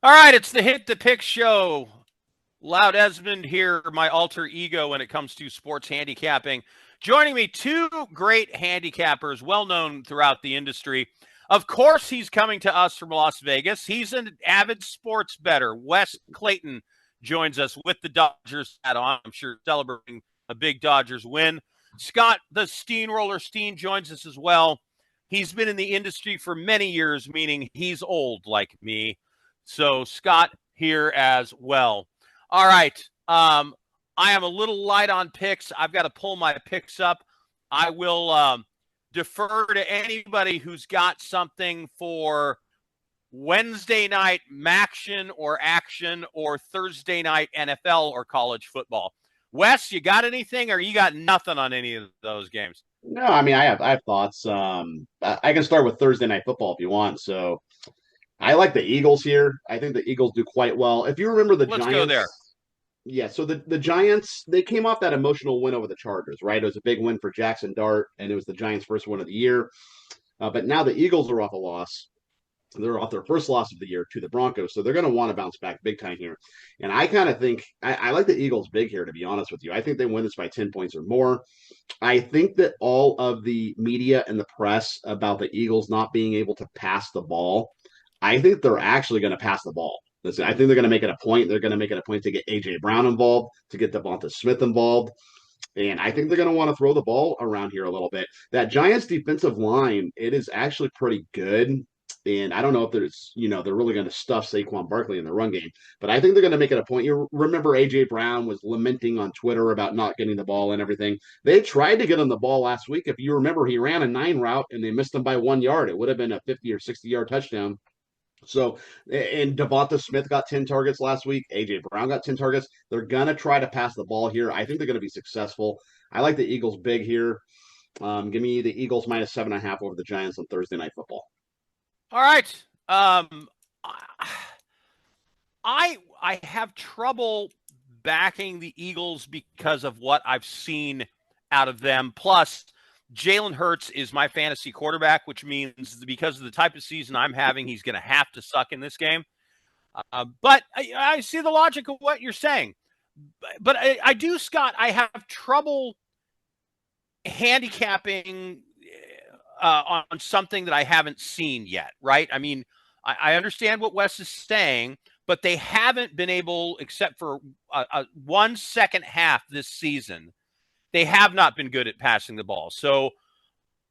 All right, it's the Hit the Pick show. Loud Esmond here, my alter ego when it comes to sports handicapping. Joining me, two great handicappers, well known throughout the industry. Of course, he's coming to us from Las Vegas. He's an avid sports bettor. Wes Clayton joins us with the Dodgers hat on. I'm sure celebrating a big Dodgers win. Scott, the Steamroller Steen, joins us as well. He's been in the industry for many years, meaning he's old like me. So, Scott here as well. All right. I am a little light on picks. I've got to pull my picks up. I will defer to anybody who's got something for Wednesday night action or Thursday night NFL or college football. Wes, you got anything or you got nothing on any of those games? No, I mean I have thoughts. I can start with Thursday night football if you want. So I like the Eagles here. I think the Eagles do quite well. If you remember the Let's go there. Giants, yeah. So the Giants they came off that emotional win over the Chargers, right? It was a big win for Jackson Dart, and it was the Giants' first win of the year. But now the Eagles are off a loss. They're off their first loss of the year to the Broncos, so they're going to want to bounce back big time here. And I kind of think I like the Eagles big here, to be honest with you. I think they win this by 10 points or more. I think that all of the media and the press about the Eagles not being able to pass the ball, I think they're actually going to pass the ball. Listen, I think they're going to make it a point. They're going to make it a point to get AJ Brown involved, to get Devonta Smith involved. And I think they're going to want to throw the ball around here a little bit. That Giants defensive line, it is actually pretty good. And I don't know if they're really going to stuff Saquon Barkley in the run game, but I think they're going to make it a point. You remember AJ Brown was lamenting on Twitter about not getting the ball and everything. They tried to get him the ball last week. If you remember, he ran a 9 route and they missed him by 1 yard. It would have been a 50 or 60-yard touchdown. So, and Devonta Smith got 10 targets last week. AJ Brown got 10 targets. They're going to try to pass the ball here. I think they're going to be successful. I like the Eagles big here. Give me the Eagles minus 7.5 over the Giants on Thursday Night Football. All right. I have trouble backing the Eagles because of what I've seen out of them. Plus, Jalen Hurts is my fantasy quarterback, which means because of the type of season I'm having, he's going to have to suck in this game. But I see the logic of what you're saying. But I do, Scott, I have trouble handicapping on something that I haven't seen yet, right? I mean, I understand what Wes is saying, but they haven't been able, except for a 1 second half this season, they have not been good at passing the ball. So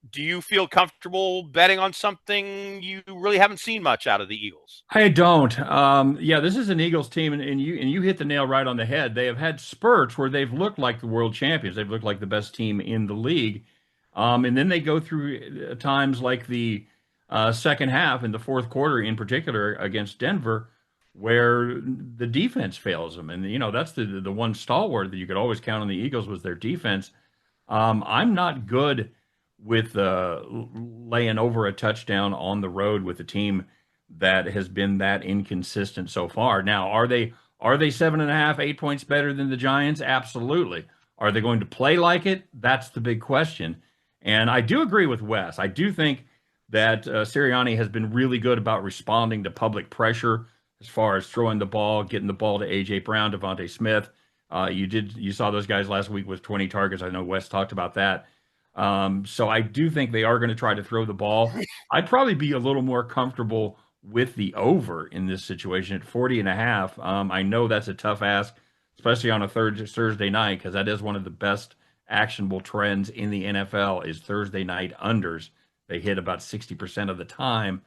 do you feel comfortable betting on something you really haven't seen much out of the Eagles? I don't. Yeah, this is an Eagles team, and you hit the nail right on the head. They have had spurts where they've looked like the world champions. They've looked like the best team in the league, and then they go through times like the second half in the fourth quarter, in particular against Denver, where the defense fails them. And that's the one stalwart that you could always count on the Eagles was their defense. I'm not good with laying over a touchdown on the road with a team that has been that inconsistent so far. Now, are they 7.5, 8 points better than the Giants? Absolutely. Are they going to play like it? That's the big question. And I do agree with Wes. I do think that Sirianni has been really good about responding to public pressure as far as throwing the ball, getting the ball to AJ Brown, Devonta Smith. You saw those guys last week with 20 targets. I know Wes talked about that. So I do think they are going to try to throw the ball. I'd probably be a little more comfortable with the over in this situation at 40.5. I know that's a tough ask, especially on a Thursday night, because that is one of the best actionable trends in the NFL is Thursday night unders. They hit about 60% of the time.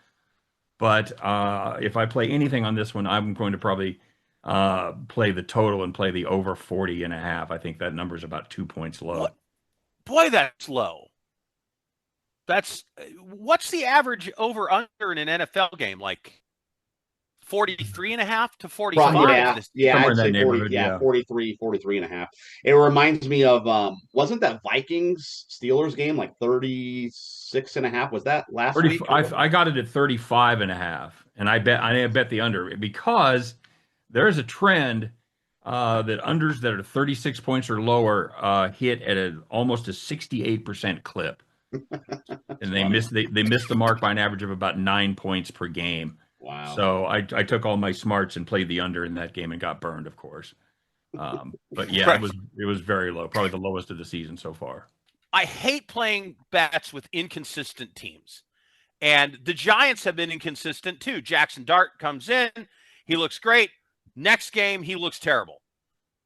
But if I play anything on this one, I'm going to probably play the total and play the over 40.5. I think that number is about 2 points low. What? Boy, that's low. What's the average over under in an NFL game? Like 43.5 to 45? Yeah, Somewhere I'd in that say 40, neighborhood, yeah, yeah. 43.5. It reminds me of wasn't that Vikings Steelers game like 36.5? Was that last 30, week? I got it at 35.5, and I bet the under because there's a trend that unders that are 36 points or lower hit at almost a 68% clip, and Funny. they missed the mark by an average of about 9 points per game. Wow. So I took all my smarts and played the under in that game and got burned, of course. But yeah, Right. it was very low, probably the lowest of the season so far. I hate playing bets with inconsistent teams. And the Giants have been inconsistent too. Jackson Dart comes in, he looks great. Next game, he looks terrible.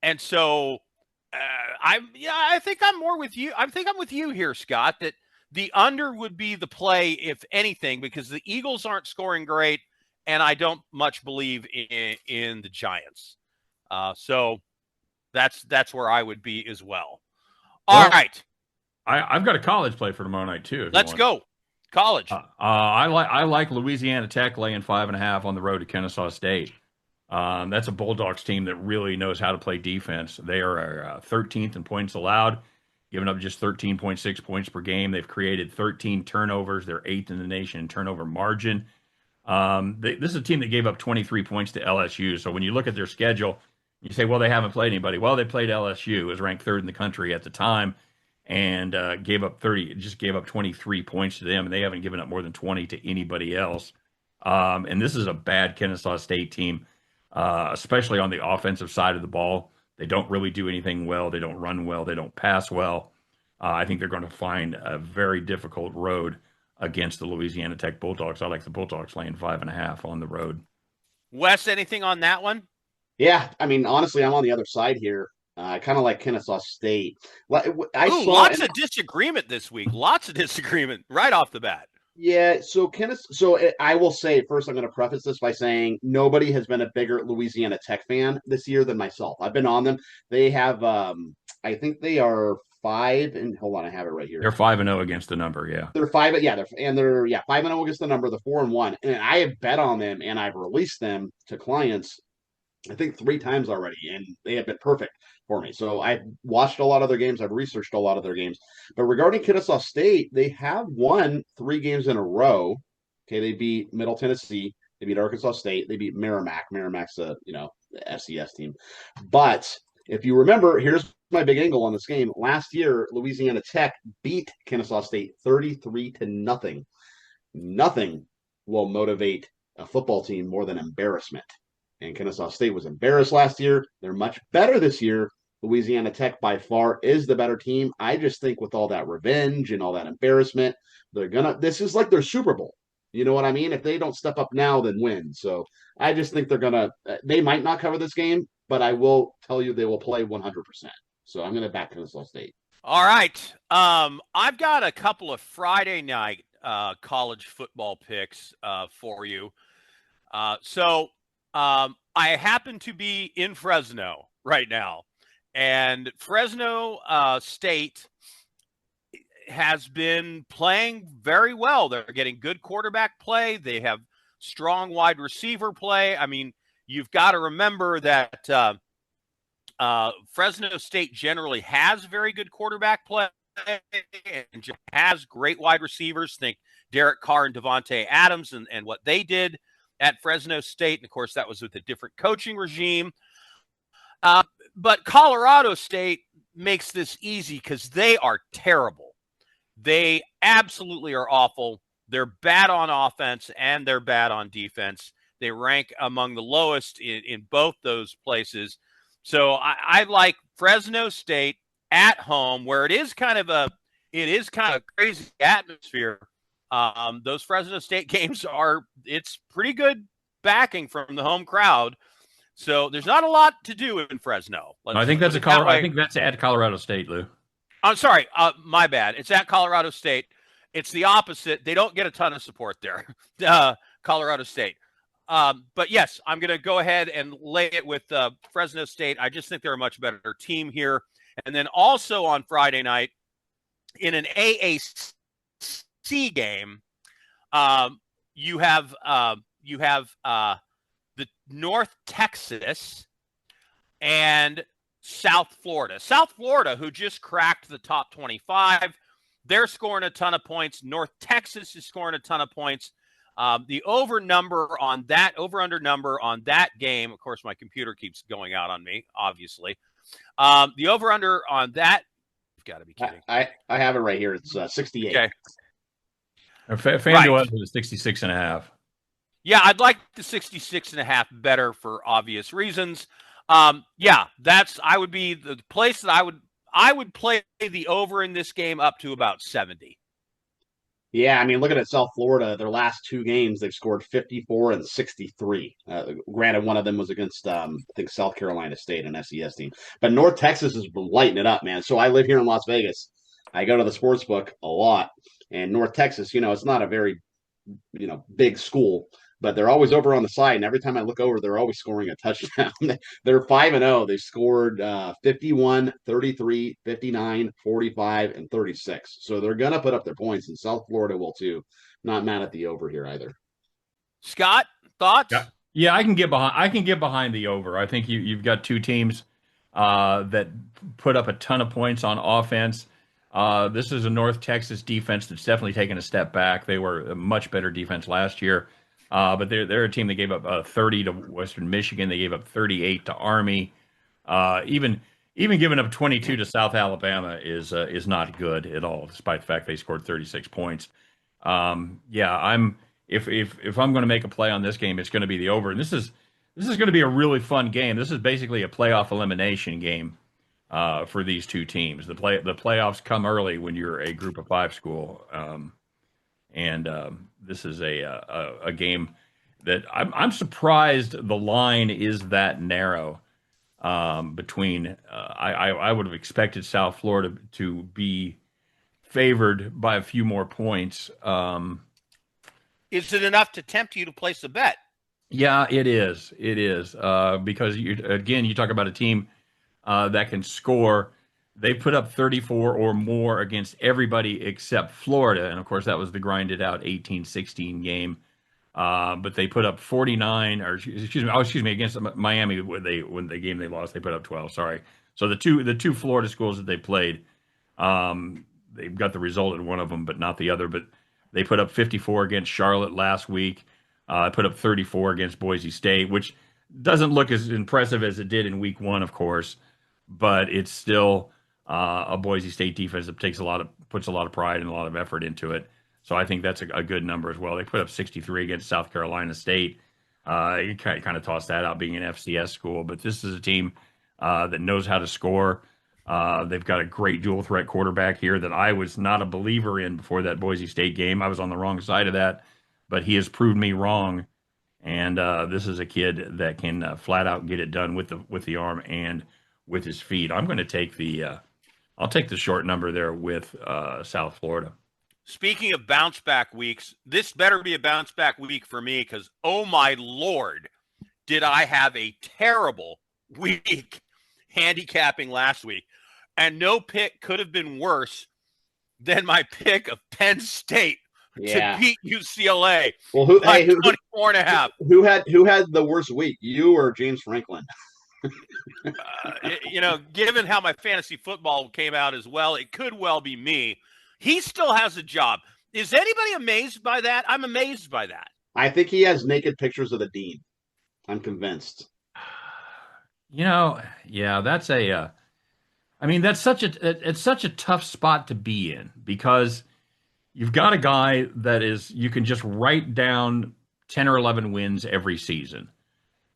And so I think I'm more with you. I think I'm with you here, Scott, that the under would be the play, if anything, because the Eagles aren't scoring great, and I don't much believe in the Giants. So that's where I would be as well. All right. I've got a college play for tomorrow night too. Let's go. College. I like Louisiana Tech laying 5.5 on the road to Kennesaw State. That's a Bulldogs team that really knows how to play defense. They are 13th in points allowed, giving up just 13.6 points per game. They've created 13 turnovers. They're 8th in the nation in turnover margin. This is a team that gave up 23 points to LSU. So when you look at their schedule, you say, well, they haven't played anybody. Well, they played LSU, was ranked 3rd in the country at the time, and gave up 23 points to them, and they haven't given up more than 20 to anybody else. And this is a bad Kennesaw State team, especially on the offensive side of the ball. They don't really do anything well. They don't run well. They don't pass well. I think they're going to find a very difficult road against the Louisiana Tech Bulldogs. I like the Bulldogs laying 5.5 on the road. Wes, anything on that one? Yeah, I mean, honestly, I'm on the other side here. I kind of like Kennesaw State. Lots of disagreement this week. Lots of disagreement right off the bat. Yeah, so I will say first, I'm going to preface this by saying nobody has been a bigger Louisiana Tech fan this year than myself. I've been on them. They have, I think they are 5 and hold on, I have it right here. They're 5-0 against the number. Yeah, they're 5. Yeah, they're 5-0 against the number. The 4-1, and I have bet on them, and I've released them to clients, I think 3 times already, and they have been perfect for me. So I've watched a lot of their games. I've researched a lot of their games. But regarding Kennesaw State, they have won 3 games in a row. Okay, they beat Middle Tennessee. They beat Arkansas State. They beat Merrimack. Merrimack's the FCS team. But if you remember, here's my big angle on this game. Last year, Louisiana Tech beat Kennesaw State 33-0. Nothing will motivate a football team more than embarrassment. And Kennesaw State was embarrassed last year. They're much better this year. Louisiana Tech by far is the better team. I just think with all that revenge and all that embarrassment, this is like their Super Bowl. You know what I mean? If they don't step up now, then win. So I just think they might not cover this game, but I will tell you they will play 100%. So I'm going to back Kennesaw State. All right. I've got a couple of Friday night college football picks for you. I happen to be in Fresno right now, and Fresno State has been playing very well. They're getting good quarterback play. They have strong wide receiver play. I mean, you've got to remember that Fresno State generally has very good quarterback play and has great wide receivers. Think Derek Carr and Devontae Adams and what they did at Fresno State. And, of course, that was with a different coaching regime. But Colorado State makes this easy because they are terrible. They absolutely are awful. They're bad on offense and they're bad on defense. They rank among the lowest in both those places. So I like Fresno State at home, where it is kind of a crazy atmosphere. Those Fresno State games it's pretty good backing from the home crowd. So there's not a lot to do in Fresno. I think that's I think that's at Colorado State, Lou. I'm sorry, my bad. It's at Colorado State. It's the opposite. They don't get a ton of support there, Colorado State. But yes, I'm going to go ahead and lay it with Fresno State. I just think they're a much better team here. And then also on Friday night, in an AAC game, you have the North Texas and South Florida. South Florida, who just cracked the top 25, they're scoring a ton of points. North Texas is scoring a ton of points. The over under number on that game, of course, my computer keeps going out on me, obviously. The over under on that, you've got to be kidding. I have it right here. It's 68. Okay. FanDuel is 66.5. Yeah, I'd like the 66.5 better for obvious reasons. Yeah, I would be the place that I would play the over in this game up to about 70. Yeah, I mean, looking at South Florida, their last two games, they've scored 54 and 63. Granted, one of them was against, I think, South Carolina State, an FCS team. But North Texas has been lighting it up, man. So I live here in Las Vegas. I go to the sports book a lot. And North Texas, it's not a very, big school, but they're always over on the side. And every time I look over, they're always scoring a touchdown. They're 5-0. They scored 51, 33, 59, 45, and 36. So they're going to put up their points, and South Florida will too. Not mad at the over here either. Scott, thoughts? Yeah, I can get behind the over. I think you've got two teams that put up a ton of points on offense. This is a North Texas defense that's definitely taken a step back. They were a much better defense last year, but they're a team that gave up 30 to Western Michigan. They gave up 38 to Army. Even giving up 22 to South Alabama is not good at all, despite the fact they scored 36 points. Yeah, if I'm going to make a play on this game, it's going to be the over, and this is going to be a really fun game. This is basically a playoff elimination game. For these two teams, the playoffs come early when you're a Group of 5 school, and this is a game that I'm surprised the line is that narrow between. I would have expected South Florida to be favored by a few more points. Is it enough to tempt you to place a bet? Yeah, it is. It is because you talk about a team that can score. They put up 34 or more against everybody except Florida. And of course, that was the grinded out 18-16 game. But they put up 49, or excuse me, against Miami when the game they lost, they put up 12. Sorry. So the two Florida schools that they played, they've got the result in one of them, but not the other. But they put up 54 against Charlotte last week. Put up 34 against Boise State, which doesn't look as impressive as it did in week 1, of course. But it's still a Boise State defense that puts a lot of pride and a lot of effort into it. So I think that's a good number as well. They put up 63 against South Carolina State. You kind of toss that out being an FCS school, but this is a team that knows how to score. They've got a great dual threat quarterback here that I was not a believer in before that Boise State game. I was on the wrong side of that, but he has proved me wrong. And this is a kid that can flat out get it done with the arm and with his feet. I'm going to take I'll take the short number there with South Florida. Speaking of bounce back weeks, this better be a bounce back week for me because, oh my Lord, did I have a terrible week handicapping last week. And no pick could have been worse than my pick of Penn State to beat UCLA. Well, who 24.5. Who had the worst week, you or James Franklin? Given how my fantasy football came out as well, it could well be me. He still has a job. Is anybody amazed by that? I'm amazed by that. I think he has naked pictures of the dean. I'm convinced. Yeah, that's it's such a tough spot to be in because you've got a guy that you can just write down 10 or 11 wins every season.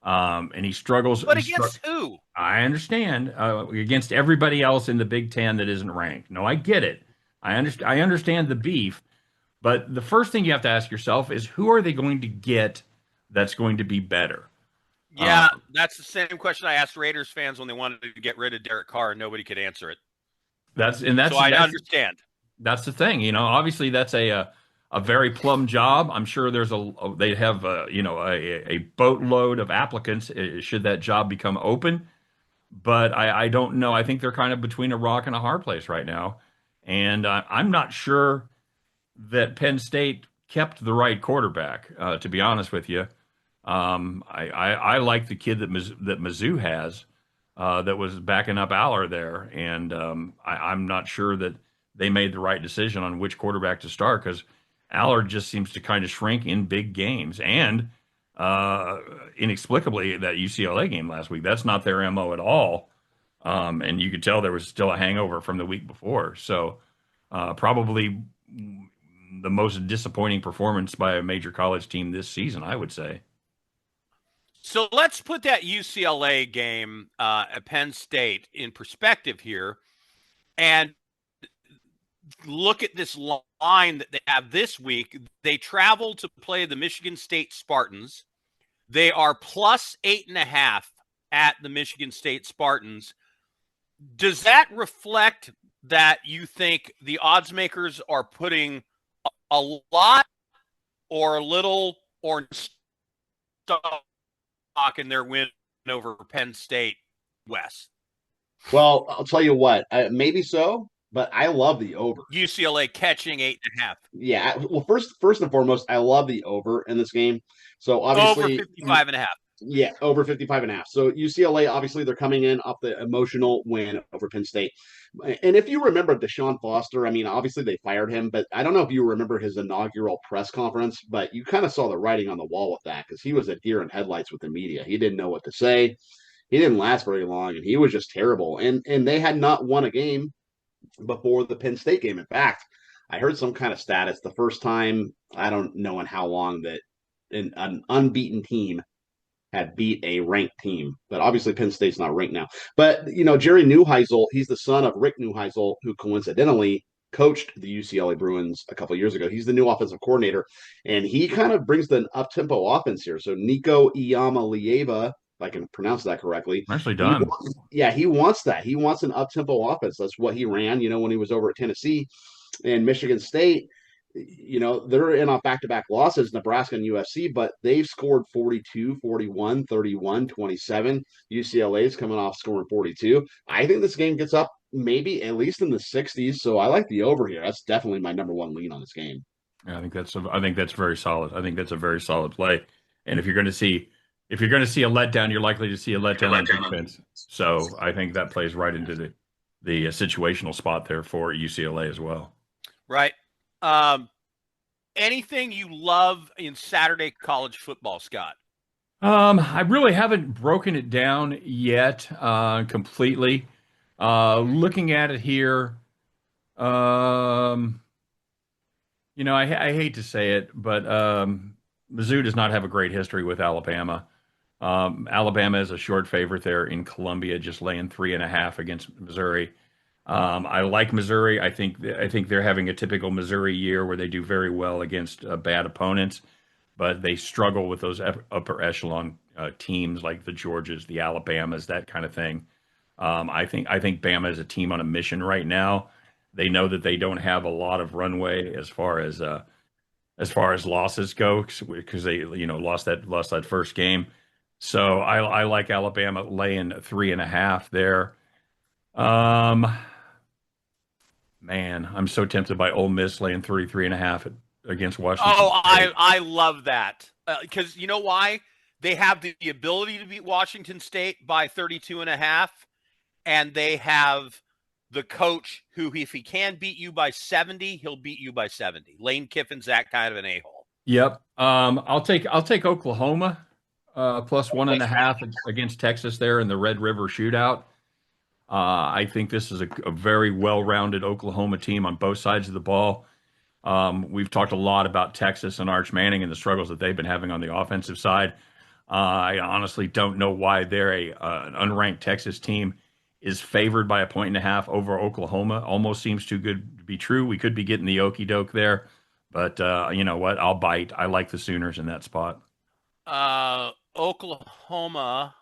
And he struggles. But against who? I understand. Against everybody else in the Big Ten that isn't ranked. No, I get it. I understand the beef. But the first thing you have to ask yourself is who are they going to get that's going to be better? Yeah, that's the same question I asked Raiders fans when they wanted to get rid of Derek Carr, and nobody could answer it. I understand. That's the thing. Obviously that's a very plum job. I'm sure they have a boatload of applicants should that job become open. But I don't know. I think they're kind of between a rock and a hard place right now. And I'm not sure that Penn State kept the right quarterback, to be honest with you. I like the kid that Mizzou has that was backing up Aller there. And I'm not sure that they made the right decision on which quarterback to start because Allard just seems to kind of shrink in big games. And inexplicably, that UCLA game last week, that's not their MO at all. And you could tell there was still a hangover from the week before. So probably the most disappointing performance by a major college team this season, I would say. So let's put that UCLA game at Penn State in perspective here and look at this line that they have this week. They travel to play the Michigan State Spartans. They are plus 8.5 at the Michigan State Spartans. Does that reflect that you think the odds makers are putting a lot or a little or stock in their win over Penn State West? Well, I'll tell you what, maybe so, but I love the over. UCLA catching 8.5. Yeah. Well, first and foremost, I love the over in this game. So obviously over 55.5. Yeah, over 55.5. So UCLA, obviously, they're coming in off the emotional win over Penn State. And if you remember Deshaun Foster, I mean, obviously they fired him, but I don't know if you remember his inaugural press conference, but you kind of saw the writing on the wall with that because he was a deer in headlights with the media. He didn't know what to say. He didn't last very long, and he was just terrible. And they had not won a game before the Penn State game. In fact, I heard some kind of status the first time, I don't know in how long, that an unbeaten team had beat a ranked team. But obviously Penn State's not ranked now. But, Jerry Neuheisel, he's the son of Rick Neuheisel, who coincidentally coached the UCLA Bruins a couple of years ago. He's the new offensive coordinator, and he kind of brings the up-tempo offense here. So Nico Iamaleava, if I can pronounce that correctly. Nicely done. He wants that. He wants an up-tempo offense. That's what he ran, when he was over at Tennessee. And Michigan State, they're in off back-to-back losses, Nebraska and USC, but they've scored 42, 41, 31, 27. UCLA's coming off scoring 42. I think this game gets up maybe at least in the 60s, so I like the over here. That's definitely my number one lean on this game. Yeah, I think that's very solid. I think that's a very solid play. And if you're going to see a letdown, you're likely to see a letdown on defense. So I think that plays right into the situational spot there for UCLA as well. Right. Anything you love in Saturday college football, Scott? I really haven't broken it down yet completely. Looking at it here, I hate to say it, but Mizzou does not have a great history with Alabama. Alabama is a short favorite there in Columbia, just laying 3.5 against Missouri. I like Missouri. I think they're having a typical Missouri year where they do very well against bad opponents, but they struggle with those upper echelon teams like the Georgias, the Alabamas, that kind of thing. I think Bama is a team on a mission right now. They know that they don't have a lot of runway as far as losses go because they lost that first game. So I like Alabama laying 3.5 there. Man, I'm so tempted by Ole Miss laying 33.5 against Washington State. I love that because you know why? They have the ability to beat Washington State by 32.5, and they have the coach who, if he can beat you by 70, he'll beat you by 70. Lane Kiffin's that kind of an a-hole. Yep. I'll take Oklahoma plus 1.5 against Texas there in the Red River Shootout. I think this is a very well-rounded Oklahoma team on both sides of the ball. We've talked a lot about Texas and Arch Manning and the struggles that they've been having on the offensive side. I honestly don't know why they're an unranked Texas team is favored by 1.5 over Oklahoma. Almost seems too good to be true. We could be getting the okey doke there, but you know what? I'll bite. I like the Sooners in that spot. Oklahoma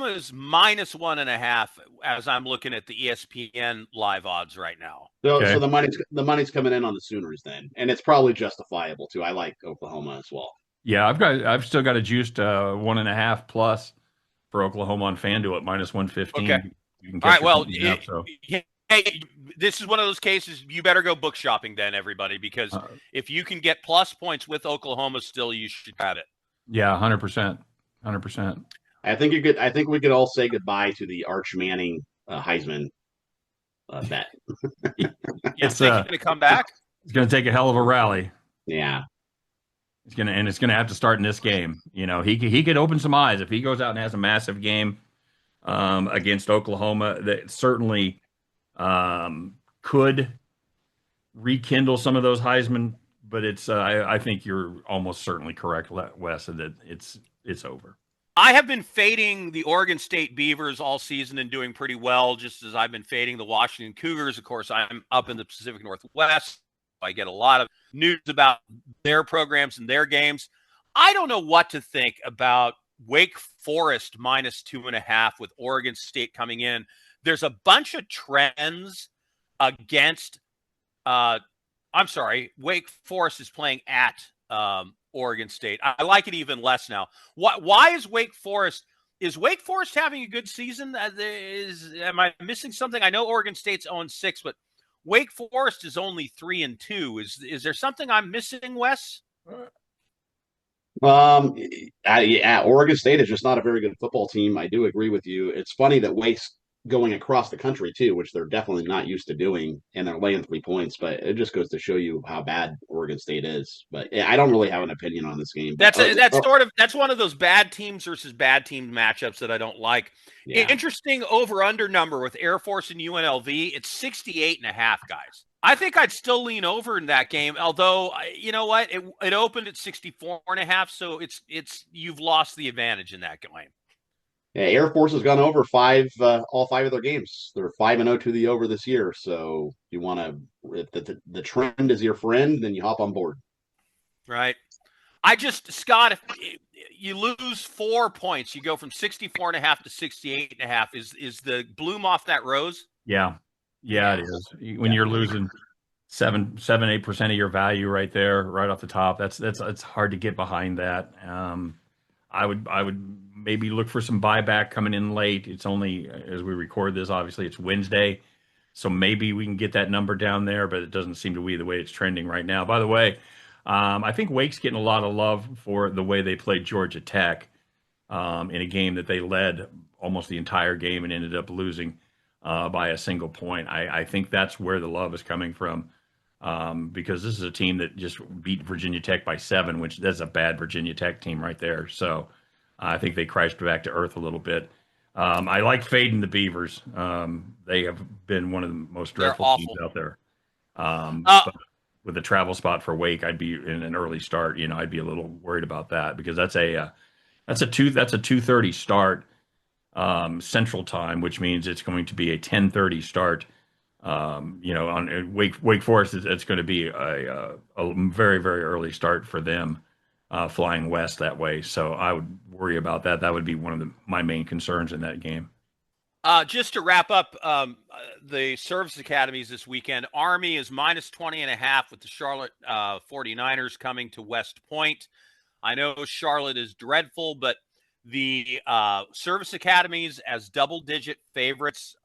is minus 1.5 as I'm looking at the ESPN live odds right now. So the money's coming in on the Sooners then, and it's probably justifiable too. I like Oklahoma as well. Yeah, I've still got a juiced 1.5 plus for Oklahoma on FanDuel at minus 115. Okay. All right. Well, hey, this is one of those cases you better go book shopping then, everybody, because if you can get plus points with Oklahoma still, you should have it. Yeah, 100%. 100%. I think we could all say goodbye to the Arch Manning Heisman bet. It's going to come back. It's going to take a hell of a rally. Yeah. It's going to have to start in this game. You know, he could open some eyes if he goes out and has a massive game against Oklahoma. That certainly could rekindle some of those Heisman. But it's I think you're almost certainly correct, Wes, that it's over. I have been fading the Oregon State Beavers all season and doing pretty well, just as I've been fading the Washington Cougars. Of course, I'm up in the Pacific Northwest. I get a lot of news about their programs and their games. I don't know what to think about Wake Forest -2.5 with Oregon State coming in. There's a bunch of trends against Wake Forest is playing at Oregon State. I like it even less now. Why is Wake Forest having a good season? Am I missing something? I know Oregon State's 0-6, but Wake Forest is only 3-2. Is there something I'm missing, Wes? Oregon State is just not a very good football team. I do agree with you. It's funny that Wake's going across the country too, which they're definitely not used to doing, and they're laying 3 points. But it just goes to show you how bad Oregon State is. But yeah, I don't really have an opinion on this game. That's one of those bad teams versus bad team matchups that I don't like. Yeah. Interesting over/under number with Air Force and UNLV. It's 68.5, guys. I think I'd still lean over in that game, although you know what, it opened at 64.5, so it's you've lost the advantage in that game. Yeah, Air Force has gone over all 5 of their games. They're 5-0 to the over this year. So you want to, if the trend is your friend, then you hop on board. Right. Scott, if you lose 4 points, you go from 64.5 to 68.5. Is the bloom off that rose? Yeah. Yeah, it is. When you're losing 8% of your value right there, right off the top, it's hard to get behind that. I would maybe look for some buyback coming in late. It's only, as we record this, obviously it's Wednesday, so maybe we can get that number down there, but it doesn't seem to be the way it's trending right now. By the way, I think Wake's getting a lot of love for the way they played Georgia Tech in a game that they led almost the entire game and ended up losing by a single point. I think that's where the love is coming from, because this is a team that just beat Virginia Tech by 7, which that's a bad Virginia Tech team right there. So I think they crashed back to earth a little bit. I like fading the Beavers. They have been one of the most dreadful teams out there. But with a travel spot for Wake, I'd be in an early start. I'd be a little worried about that, because that's a 2:30 start Central Time, which means it's going to be a 10:30 start. On Wake Forest, it's going to be a very, very early start for them, flying west that way. So I would worry about that. That would be one of my main concerns in that game. Just to wrap up the service academies this weekend, Army is -20.5 with the Charlotte 49ers coming to West Point. I know Charlotte is dreadful, but the service academies as double-digit favorites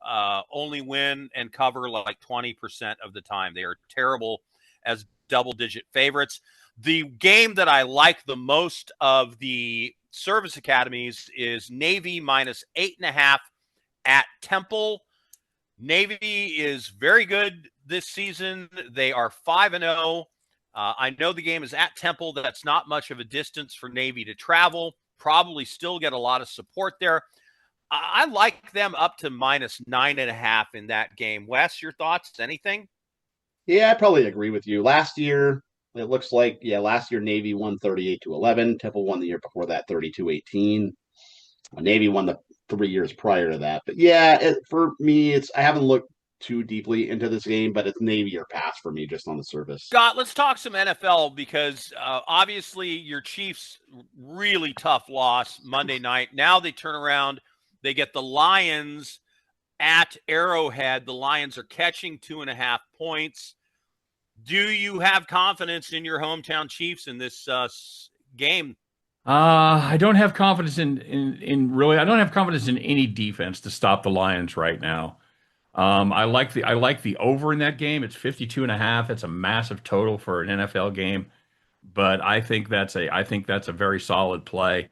only win and cover like 20% of the time. They are terrible as double-digit favorites. The game that I like the most of the service academies is Navy -8.5 at Temple. Navy is very good this season. They are 5-0. I know the game is at Temple. That's not much of a distance for Navy to travel. Probably still get a lot of support there. I like them up to -9.5 in that game. Wes, your thoughts? Anything? Yeah, I probably agree with you. Last year, it looks like, last year Navy won 38-11. Temple won the year before that 32-18. Navy won the 3 years prior to that. But for me, I haven't looked too deeply into this game, but it's Navy or pass for me just on the surface. Scott, let's talk some NFL, because obviously your Chiefs really tough loss Monday night. Now they turn around. They get the Lions at Arrowhead. The Lions are catching 2.5 points. Do you have confidence in your hometown Chiefs in this game? I don't have confidence in really. I don't have confidence in any defense to stop the Lions right now. I like the over in that game. It's 52.5. It's a massive total for an NFL game, but I think that's a very solid play.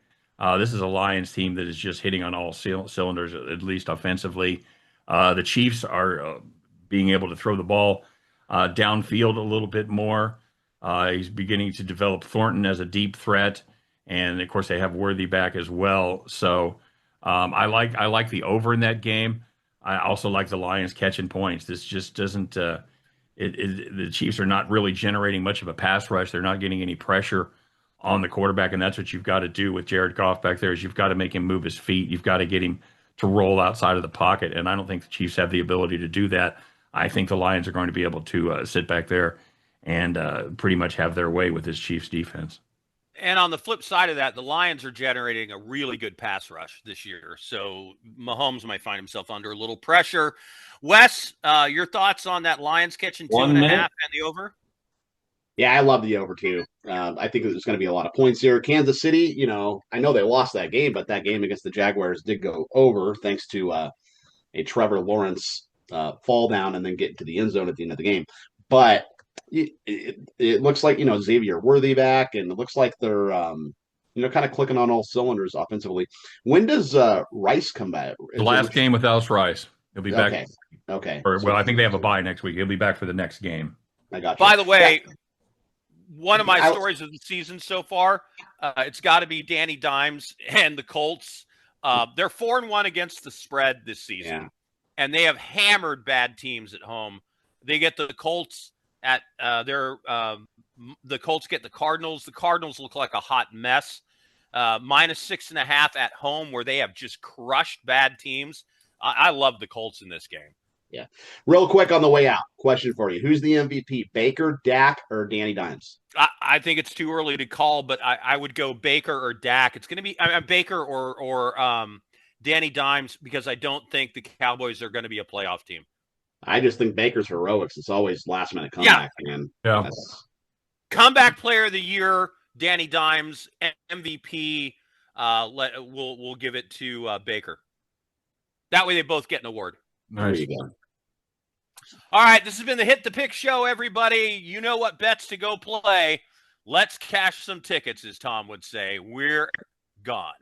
This is a Lions team that is just hitting on all cylinders, at least offensively. The Chiefs are being able to throw the ball downfield a little bit more. He's beginning to develop Thornton as a deep threat, and of course they have Worthy back as well. So I like the over in that game. I also like the Lions catching points. This just doesn't The Chiefs are not really generating much of a pass rush. They're not getting any pressure on the quarterback, and that's what you've got to do with Jared Goff back there. Is you've got to make him move his feet. You've got to get him to roll outside of the pocket, and I don't think the Chiefs have the ability to do that. I think the Lions are going to be able to sit back there and pretty much have their way with this Chiefs defense. And on the flip side of that, the Lions are generating a really good pass rush this year. So Mahomes might find himself under a little pressure. Wes, your thoughts on that Lions catching 2.5 and the over? Yeah, I love the over too. I think there's going to be a lot of points here. Kansas City, I know they lost that game, but that game against the Jaguars did go over thanks to a Trevor Lawrence fall down and then get into the end zone at the end of the game. But it looks like, Xavier Worthy back, and it looks like they're, kind of clicking on all cylinders offensively. When does Rice come back? The last game without Rice. He'll be back. Okay. I think they have a bye next week. He'll be back for the next game. I got you. By the way, one of my stories of the season so far, it's got to be Danny Dimes and the Colts. They're 4-1 against the spread this season, and they have hammered bad teams at home. They get the Colts at the Colts get the Cardinals. The Cardinals look like a hot mess. -6.5 at home, where they have just crushed bad teams. I love the Colts in this game. Yeah. Real quick on the way out, question for you. Who's the MVP, Baker, Dak, or Danny Dimes? I think it's too early to call, but I would go Baker or Dak. It's going to be Baker or Danny Dimes, because I don't think the Cowboys are going to be a playoff team. I just think Baker's heroics. It's always last-minute comeback, man. Yeah. Comeback player of the year, Danny Dimes. MVP, we'll give it to Baker. That way they both get an award. Nice. There you go. All right, this has been the Hit the Pick Show, everybody. You know what bets to go play. Let's cash some tickets, as Tom would say. We're gone.